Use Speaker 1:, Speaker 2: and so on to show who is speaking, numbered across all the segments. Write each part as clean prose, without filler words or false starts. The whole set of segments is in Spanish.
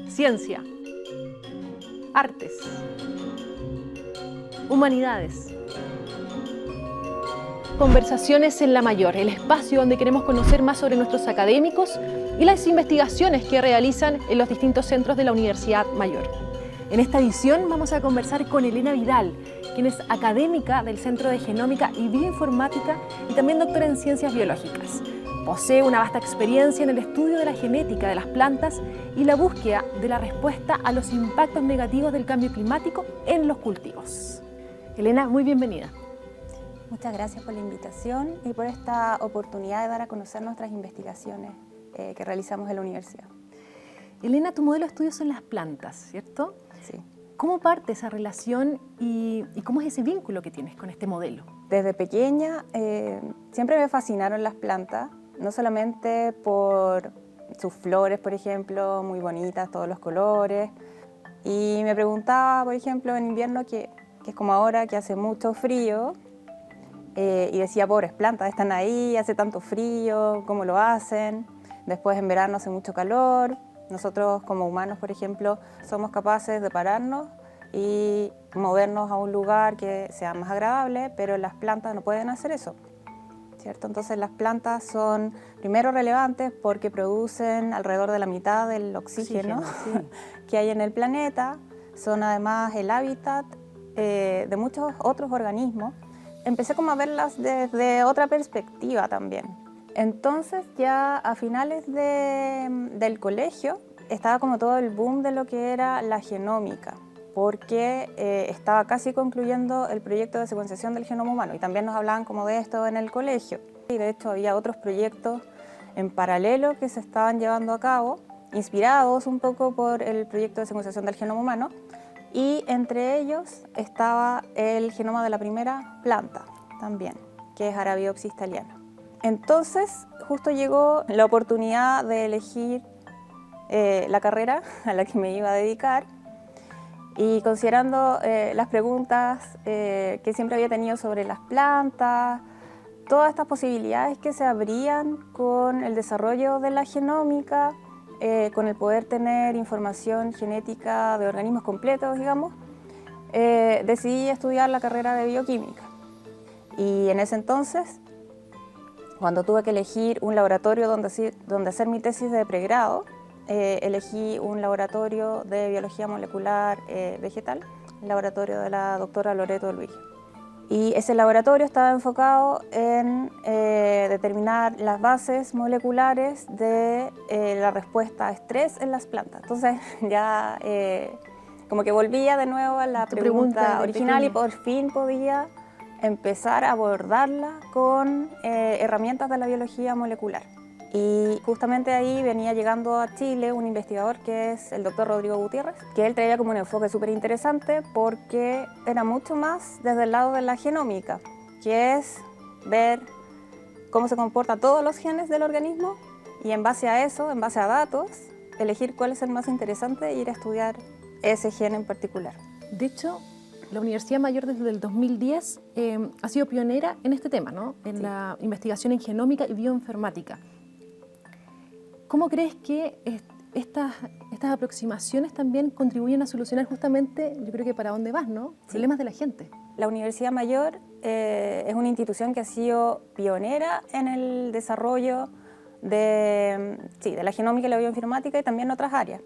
Speaker 1: Ciencia, artes, humanidades. Conversaciones en La Mayor, el espacio donde queremos conocer más sobre nuestros académicos y las investigaciones que realizan en los distintos centros de la Universidad Mayor. En esta edición vamos a conversar con Elena Vidal, quien es académica del Centro de Genómica y Bioinformática y también doctora en Ciencias Biológicas. Posee una vasta experiencia en el estudio de la genética de las plantas y la búsqueda de la respuesta a los impactos negativos del cambio climático en los cultivos. Elena, muy bienvenida.
Speaker 2: Muchas gracias por la invitación y por esta oportunidad de dar a conocer nuestras investigaciones que realizamos en la universidad.
Speaker 1: Elena, tu modelo de estudio son las plantas, ¿cierto?
Speaker 2: Sí.
Speaker 1: ¿Cómo parte esa relación y cómo es ese vínculo que tienes con este modelo?
Speaker 2: Desde pequeña siempre me fascinaron las plantas, no solamente por sus flores, por ejemplo, muy bonitas, todos los colores. Y me preguntaba, por ejemplo, en invierno, que es como ahora, que hace mucho frío, y decía, pobres plantas, están ahí, hace tanto frío, ¿cómo lo hacen? Después en verano hace mucho calor. Nosotros como humanos, por ejemplo, somos capaces de pararnos y movernos a un lugar que sea más agradable, pero las plantas no pueden hacer eso, ¿cierto? Entonces las plantas son primero relevantes porque producen alrededor de la mitad del oxígeno
Speaker 1: Sí.
Speaker 2: que hay en el planeta, son además el hábitat de muchos otros organismos. Empecé como a verlas desde otra perspectiva también. Entonces ya a finales del colegio estaba como todo el boom de lo que era la genómica, porque estaba casi concluyendo el proyecto de secuenciación del genoma humano y también nos hablaban como de esto en el colegio. Y de hecho había otros proyectos en paralelo que se estaban llevando a cabo, inspirados un poco por el proyecto de secuenciación del genoma humano, y entre ellos estaba el genoma de la primera planta también, que es Arabidopsis thaliana. Entonces justo llegó la oportunidad de elegir la carrera a la que me iba a dedicar y considerando las preguntas que siempre había tenido sobre las plantas, todas estas posibilidades que se abrían con el desarrollo de la genómica, con el poder tener información genética de organismos completos, digamos, decidí estudiar la carrera de bioquímica. Y en ese entonces, cuando tuve que elegir un laboratorio donde hacer mi tesis de pregrado, elegí un laboratorio de biología molecular vegetal, el laboratorio de la doctora Loreto Luis. Y ese laboratorio estaba enfocado en determinar las bases moleculares de la respuesta a estrés en las plantas. Entonces ya como que volvía de nuevo a la pregunta original y por fin podía empezar a abordarla con herramientas de la biología molecular. Y justamente ahí venía llegando a Chile un investigador que es el doctor Rodrigo Gutiérrez, que él traía como un enfoque súper interesante porque era mucho más desde el lado de la genómica, que es ver cómo se comportan todos los genes del organismo y en base a eso, en base a datos, elegir cuál es el más interesante e ir a estudiar ese gen en particular.
Speaker 1: De hecho, la Universidad Mayor desde el 2010 ha sido pionera en este tema, ¿no? En la investigación en genómica y bioinformática. ¿Cómo crees que estas aproximaciones también contribuyen a solucionar justamente, yo creo que para dónde vas, ¿no? Problemas de la gente.
Speaker 2: La Universidad Mayor es una institución que ha sido pionera en el desarrollo de la genómica y la bioinformática y también en otras áreas.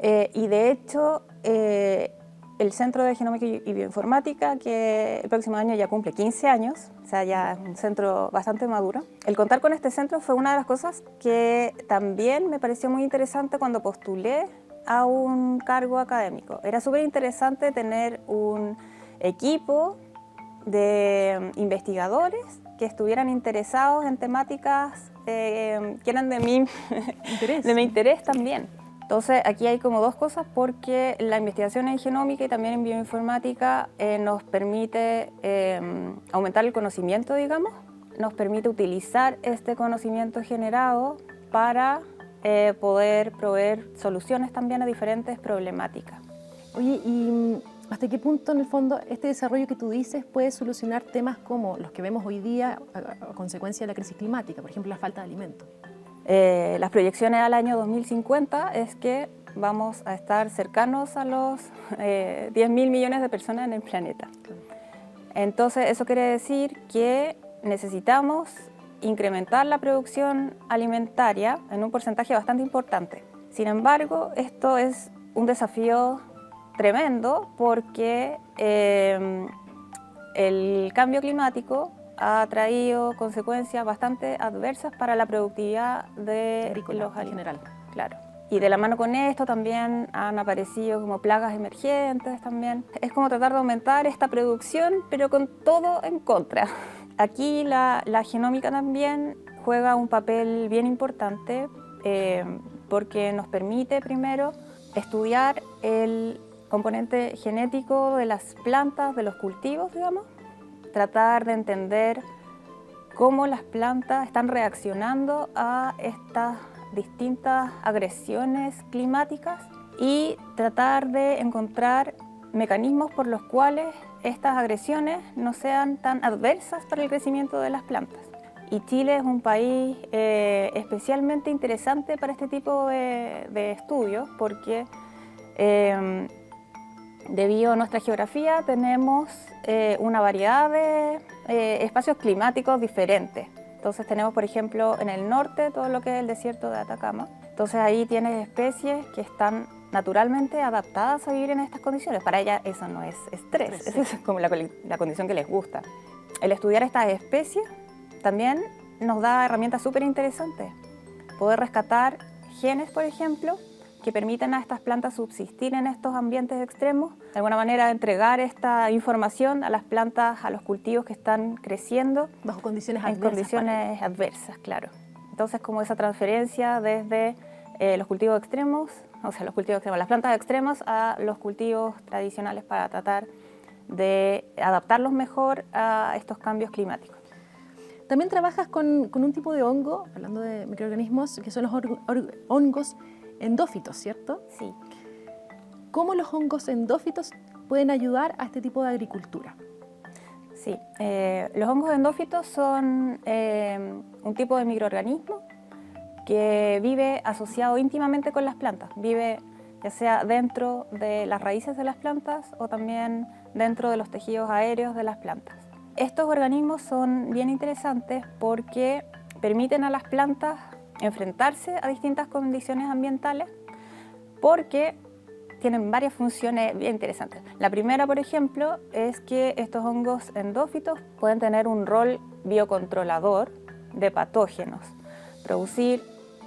Speaker 2: Y de hecho, el Centro de Genómica y Bioinformática, que el próximo año ya cumple 15 años, o sea, ya es un centro bastante maduro. El contar con este centro fue una de las cosas que también me pareció muy interesante cuando postulé a un cargo académico. Era súper interesante tener un equipo de investigadores que estuvieran interesados en temáticas que eran de mi interés también. Entonces aquí hay como dos cosas porque la investigación en genómica y también en bioinformática nos permite aumentar el conocimiento, digamos, nos permite utilizar este conocimiento generado para poder proveer soluciones también a diferentes problemáticas.
Speaker 1: Oye, ¿y hasta qué punto en el fondo este desarrollo que tú dices puede solucionar temas como los que vemos hoy día a consecuencia de la crisis climática, por ejemplo la falta de alimentos?
Speaker 2: Las proyecciones al año 2050 es que vamos a estar cercanos a los 10.000 millones de personas en el planeta. Entonces, eso quiere decir que necesitamos incrementar la producción alimentaria en un porcentaje bastante importante. Sin embargo, esto es un desafío tremendo porque el cambio climático ha traído consecuencias bastante adversas para la productividad de los alimentos.
Speaker 1: En general.
Speaker 2: Claro. Y de la mano con esto también han aparecido como plagas emergentes también. Es como tratar de aumentar esta producción, pero con todo en contra. Aquí la genómica también juega un papel bien importante porque nos permite primero estudiar el componente genético de las plantas, de los cultivos, digamos, tratar de entender cómo las plantas están reaccionando a estas distintas agresiones climáticas y tratar de encontrar mecanismos por los cuales estas agresiones no sean tan adversas para el crecimiento de las plantas. Y Chile es un país especialmente interesante para este tipo de estudios porque debido a nuestra geografía tenemos una variedad de espacios climáticos diferentes. Entonces tenemos, por ejemplo, en el norte todo lo que es el desierto de Atacama. Entonces ahí tienes especies que están naturalmente adaptadas a vivir en estas condiciones. Para ellas eso no es estrés, eso es como la condición que les gusta. El estudiar estas especies también nos da herramientas súper interesantes. Poder rescatar genes, por ejemplo, que permiten a estas plantas subsistir en estos ambientes extremos, de alguna manera entregar esta información a las plantas, a los cultivos que están creciendo.
Speaker 1: Bajo condiciones
Speaker 2: adversas. En condiciones adversas, claro. Entonces, como esa transferencia desde los cultivos extremos, o sea, las plantas extremas a los cultivos tradicionales para tratar de adaptarlos mejor a estos cambios climáticos.
Speaker 1: También trabajas con un tipo de hongo, hablando de microorganismos, que son los hongos endófitos, ¿cierto?
Speaker 2: Sí.
Speaker 1: ¿Cómo los hongos endófitos pueden ayudar a este tipo de agricultura?
Speaker 2: Sí, los hongos endófitos son un tipo de microorganismo que vive asociado íntimamente con las plantas. Vive ya sea dentro de las raíces de las plantas o también dentro de los tejidos aéreos de las plantas. Estos organismos son bien interesantes porque permiten a las plantas enfrentarse a distintas condiciones ambientales porque tienen varias funciones bien interesantes. La primera, por ejemplo, es que estos hongos endófitos pueden tener un rol biocontrolador de patógenos, producir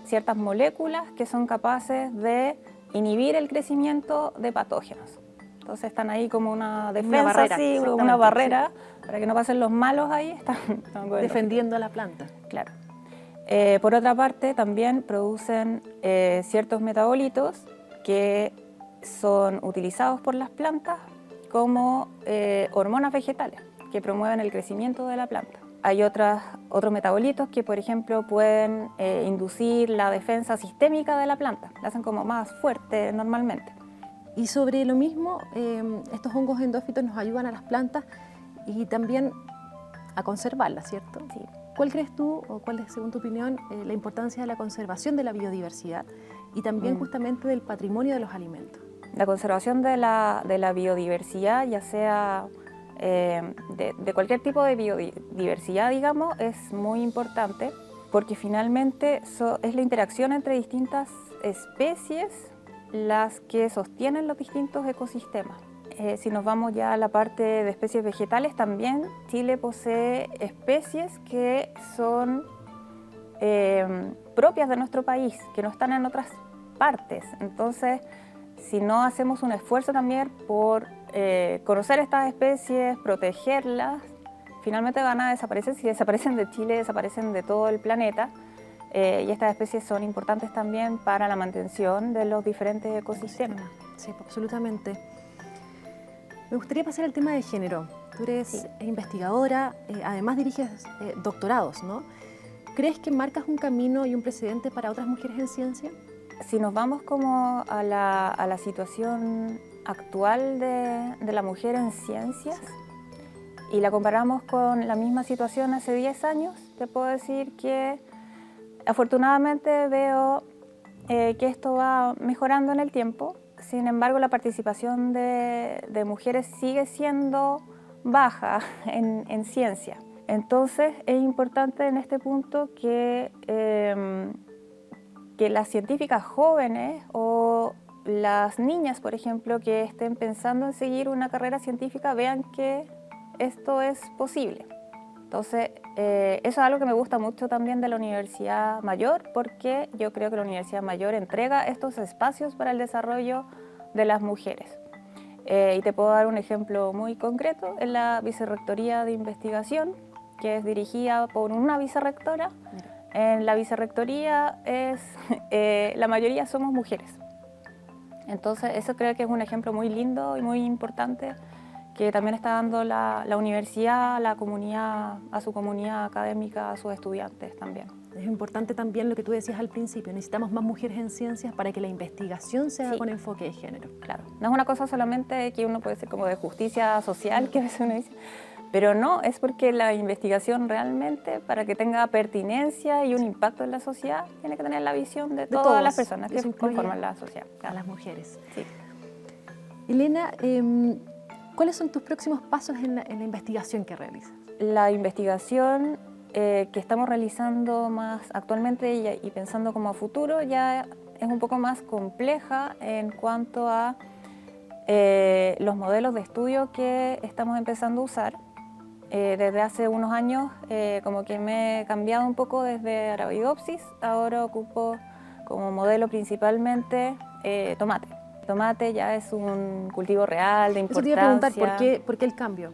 Speaker 2: ciertas moléculas que son capaces de inhibir el crecimiento de patógenos. Entonces están ahí como una defensa, una barrera, sí, para que no pasen los malos ahí, están
Speaker 1: defendiendo a la planta.
Speaker 2: Claro. Por otra parte, también producen ciertos metabolitos que son utilizados por las plantas como hormonas vegetales que promueven el crecimiento de la planta. Hay otros metabolitos que, por ejemplo, pueden inducir la defensa sistémica de la planta, la hacen como más fuerte normalmente.
Speaker 1: Y sobre lo mismo, estos hongos endófitos nos ayudan a las plantas y también a conservarlas, ¿cierto?
Speaker 2: Sí.
Speaker 1: ¿Cuál crees tú, o cuál es, según tu opinión, la importancia de la conservación de la biodiversidad y también justamente del patrimonio de los alimentos?
Speaker 2: La conservación de la biodiversidad, ya sea de cualquier tipo de biodiversidad, digamos, es muy importante porque finalmente es la interacción entre distintas especies las que sostienen los distintos ecosistemas. Si nos vamos ya a la parte de especies vegetales, también Chile posee especies que son propias de nuestro país, que no están en otras partes. Entonces, si no hacemos un esfuerzo también por conocer estas especies, protegerlas, finalmente van a desaparecer. Si desaparecen de Chile, desaparecen de todo el planeta. Y estas especies son importantes también para la mantención de los diferentes ecosistemas.
Speaker 1: Sí, absolutamente. Me gustaría pasar al tema de género. Tú eres investigadora, además diriges doctorados, ¿no? ¿Crees que marcas un camino y un precedente para otras mujeres en ciencia?
Speaker 2: Si nos vamos como a la situación actual de la mujer en ciencias y la comparamos con la misma situación hace 10 años, te puedo decir que afortunadamente veo que esto va mejorando en el tiempo. Sin embargo, la participación de mujeres sigue siendo baja en ciencia. Entonces, es importante en este punto que las científicas jóvenes o las niñas, por ejemplo, que estén pensando en seguir una carrera científica, vean que esto es posible. Entonces, eso es algo que me gusta mucho también de la Universidad Mayor, porque yo creo que la Universidad Mayor entrega estos espacios para el desarrollo de las mujeres. Y te puedo dar un ejemplo muy concreto en la Vicerrectoría de Investigación, que es dirigida por una vicerrectora. En la vicerrectoría la mayoría somos mujeres. Entonces, eso creo que es un ejemplo muy lindo y muy importante que también está dando la universidad a la comunidad, a su comunidad académica, a sus estudiantes también.
Speaker 1: Es importante también lo que tú decías al principio, necesitamos más mujeres en ciencias para que la investigación se haga con enfoque de género.
Speaker 2: Claro, no es una cosa solamente que uno puede decir como de justicia social, que a veces uno dice, pero no, es porque la investigación realmente, para que tenga pertinencia y un impacto en la sociedad, tiene que tener la visión de todas las personas que conforman la sociedad.
Speaker 1: A las mujeres.
Speaker 2: Sí.
Speaker 1: Elena, ¿cuáles son tus próximos pasos en la investigación que realizas?
Speaker 2: La investigación que estamos realizando más actualmente y pensando como a futuro ya es un poco más compleja en cuanto a los modelos de estudio que estamos empezando a usar. Desde hace unos años como que me he cambiado un poco desde Arabidopsis, ahora ocupo como modelo principalmente tomate. Tomate ya es un cultivo real, de importancia.
Speaker 1: Eso te iba a preguntar, ¿por qué el cambio?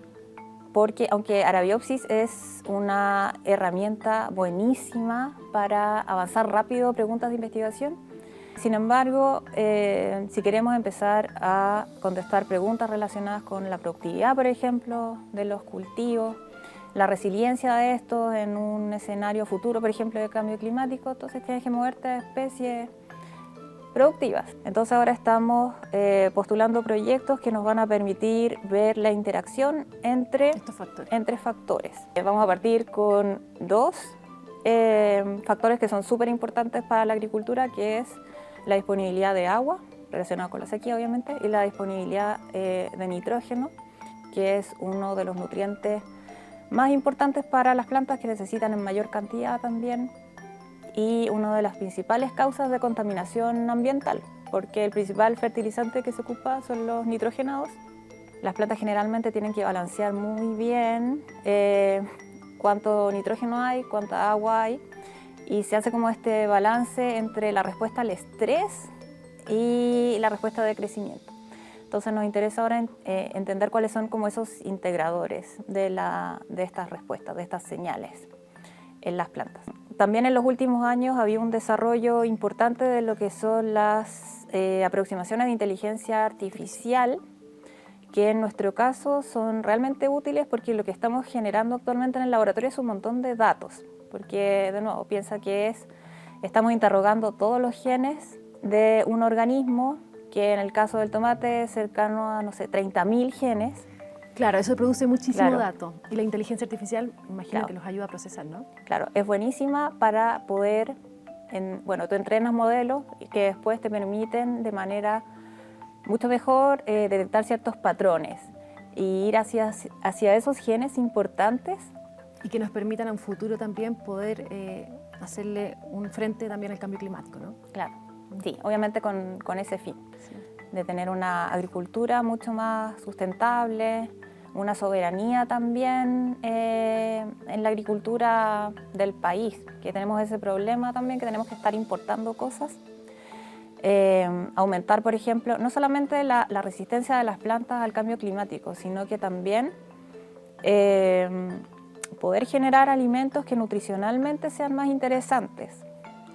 Speaker 2: Porque aunque Arabidopsis es una herramienta buenísima para avanzar rápido preguntas de investigación, sin embargo, si queremos empezar a contestar preguntas relacionadas con la productividad, por ejemplo, de los cultivos, la resiliencia de estos en un escenario futuro, por ejemplo, de cambio climático, entonces tienes que moverte a especies productivas. Entonces ahora estamos postulando proyectos que nos van a permitir ver la interacción entre factores. Vamos a partir con dos factores que son súper importantes para la agricultura, que es la disponibilidad de agua, relacionada con la sequía obviamente, y la disponibilidad de nitrógeno, que es uno de los nutrientes más importantes para las plantas que necesitan en mayor cantidad también, y una de las principales causas de contaminación ambiental, porque el principal fertilizante que se ocupa son los nitrogenados. Las plantas generalmente tienen que balancear muy bien cuánto nitrógeno hay, cuánta agua hay, y se hace como este balance entre la respuesta al estrés y la respuesta de crecimiento. Entonces nos interesa ahora entender cuáles son como esos integradores de estas respuestas, de estas señales en las plantas. También en los últimos años había un desarrollo importante de lo que son las aproximaciones de inteligencia artificial, que en nuestro caso son realmente útiles porque lo que estamos generando actualmente en el laboratorio es un montón de datos, porque de nuevo piensa que estamos interrogando todos los genes de un organismo que en el caso del tomate es cercano a, no sé, 30.000 genes.
Speaker 1: Claro, eso produce muchísimo dato y la inteligencia artificial, imagino que los ayuda a procesar, ¿no?
Speaker 2: Claro, es buenísima para poder, tú entrenas modelos que después te permiten de manera mucho mejor detectar ciertos patrones y ir hacia esos genes importantes.
Speaker 1: Y que nos permitan en un futuro también poder hacerle un frente también al cambio climático, ¿no?
Speaker 2: Claro, sí, obviamente con ese fin, de tener una agricultura mucho más sustentable, una soberanía también en la agricultura del país, que tenemos ese problema también, que tenemos que estar importando cosas. Aumentar, por ejemplo, no solamente la resistencia de las plantas al cambio climático, sino que también poder generar alimentos que nutricionalmente sean más interesantes,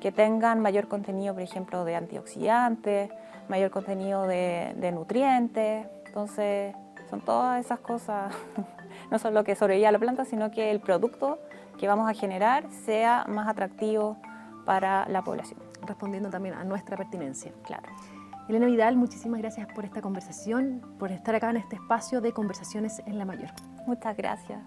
Speaker 2: que tengan mayor contenido, por ejemplo, de antioxidantes, mayor contenido de nutrientes. Entonces, son todas esas cosas, no solo que sobreviva la planta, sino que el producto que vamos a generar sea más atractivo para la población.
Speaker 1: Respondiendo también a nuestra pertinencia.
Speaker 2: Claro.
Speaker 1: Elena Vidal, muchísimas gracias por esta conversación, por estar acá en este espacio de Conversaciones en La Mayor.
Speaker 2: Muchas gracias.